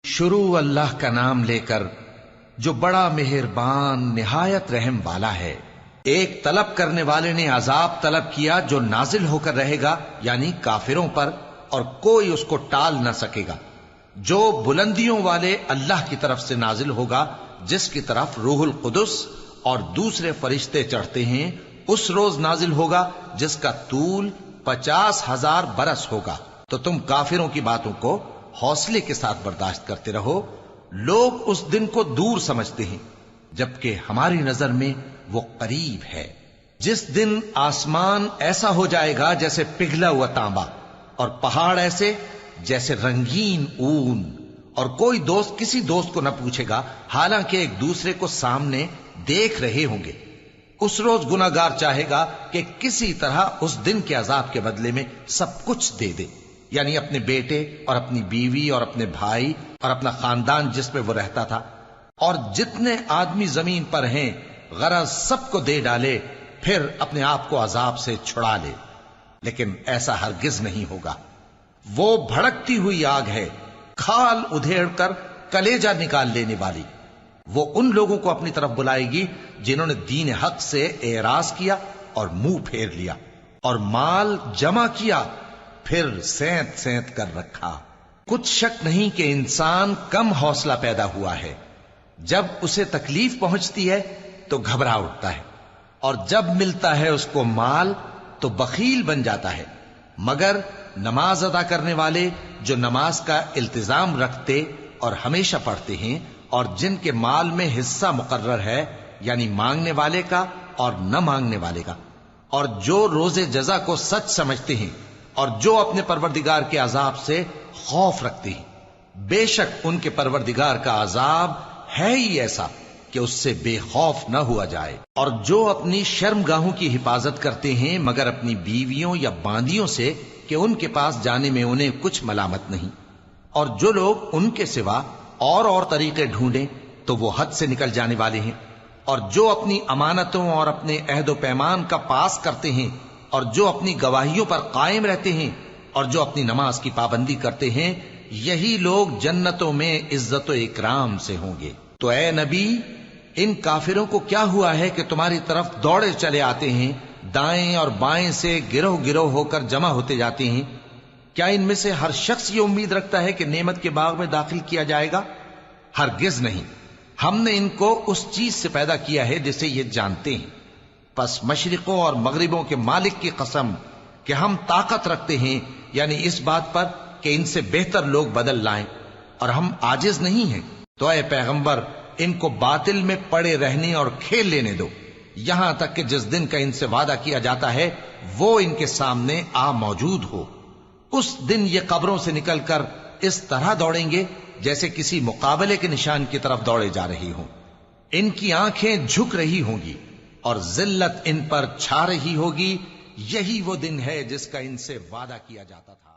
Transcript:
شروع اللہ کا نام لے کر جو بڑا مہربان نہایت رحم والا ہے۔ ایک طلب کرنے والے نے عذاب طلب کیا جو نازل ہو کر رہے گا، یعنی کافروں پر، اور کوئی اس کو ٹال نہ سکے گا، جو بلندیوں والے اللہ کی طرف سے نازل ہوگا، جس کی طرف روح القدس اور دوسرے فرشتے چڑھتے ہیں، اس روز نازل ہوگا جس کا طول 50,000 برس ہوگا۔ تو تم کافروں کی باتوں کو حوصلے کے ساتھ برداشت کرتے رہو۔ لوگ اس دن کو دور سمجھتے ہیں، جبکہ ہماری نظر میں وہ قریب ہے۔ جس دن آسمان ایسا ہو جائے گا جیسے پگھلا ہوا تانبا، اور پہاڑ ایسے جیسے رنگین اون، اور کوئی دوست کسی دوست کو نہ پوچھے گا، حالانکہ ایک دوسرے کو سامنے دیکھ رہے ہوں گے۔ اس روز گناہگار چاہے گا کہ کسی طرح اس دن کے عذاب کے بدلے میں سب کچھ دے دے، یعنی اپنے بیٹے اور اپنی بیوی اور اپنے بھائی اور اپنا خاندان جس میں وہ رہتا تھا، اور جتنے آدمی زمین پر ہیں، غرض سب کو دے ڈالے، پھر اپنے آپ کو عذاب سے چھڑا لے۔ لیکن ایسا ہرگز نہیں ہوگا۔ وہ بھڑکتی ہوئی آگ ہے، کھال ادھیڑ کر کلیجہ نکال لینے والی۔ وہ ان لوگوں کو اپنی طرف بلائے گی جنہوں نے دین حق سے اعراض کیا اور منہ پھیر لیا، اور مال جمع کیا پھر سینت سینت کر رکھا۔ کچھ شک نہیں کہ انسان کم حوصلہ پیدا ہوا ہے۔ جب اسے تکلیف پہنچتی ہے تو گھبرا اٹھتا ہے، اور جب ملتا ہے اس کو مال تو بخیل بن جاتا ہے۔ مگر نماز ادا کرنے والے جو نماز کا التزام رکھتے اور ہمیشہ پڑھتے ہیں، اور جن کے مال میں حصہ مقرر ہے، یعنی مانگنے والے کا اور نہ مانگنے والے کا، اور جو روز جزا کو سچ سمجھتے ہیں، اور جو اپنے پروردگار کے عذاب سے خوف رکھتے ہیں، بے شک ان کے پروردگار کا عذاب ہے ہی ایسا کہ اس سے بے خوف نہ ہوا جائے۔ اور جو اپنی شرمگاہوں کی حفاظت کرتے ہیں مگر اپنی بیویوں یا باندیوں سے کہ ان کے پاس جانے میں انہیں کچھ ملامت نہیں، اور جو لوگ ان کے سوا اور طریقے ڈھونڈیں تو وہ حد سے نکل جانے والے ہیں، اور جو اپنی امانتوں اور اپنے عہد و پیمان کا پاس کرتے ہیں، اور جو اپنی گواہیوں پر قائم رہتے ہیں، اور جو اپنی نماز کی پابندی کرتے ہیں، یہی لوگ جنتوں میں عزت و اکرام سے ہوں گے۔ تو اے نبی، ان کافروں کو کیا ہوا ہے کہ تمہاری طرف دوڑے چلے آتے ہیں، دائیں اور بائیں سے گروہ گروہ ہو کر جمع ہوتے جاتے ہیں؟ کیا ان میں سے ہر شخص یہ امید رکھتا ہے کہ نعمت کے باغ میں داخل کیا جائے گا؟ ہرگز نہیں۔ ہم نے ان کو اس چیز سے پیدا کیا ہے جسے یہ جانتے ہیں۔ پس مشرقوں اور مغربوں کے مالک کی قسم کہ ہم طاقت رکھتے ہیں، یعنی اس بات پر کہ ان سے بہتر لوگ بدل لائیں، اور ہم عاجز نہیں ہیں۔ تو اے پیغمبر، ان کو باطل میں پڑے رہنے اور کھیل لینے دو، یہاں تک کہ جس دن کا ان سے وعدہ کیا جاتا ہے وہ ان کے سامنے آ موجود ہو۔ اس دن یہ قبروں سے نکل کر اس طرح دوڑیں گے جیسے کسی مقابلے کے نشان کی طرف دوڑے جا رہی ہوں۔ ان کی آنکھیں جھک رہی ہوں گی اور ذلت ان پر چھا رہی ہوگی۔ یہی وہ دن ہے جس کا ان سے وعدہ کیا جاتا تھا۔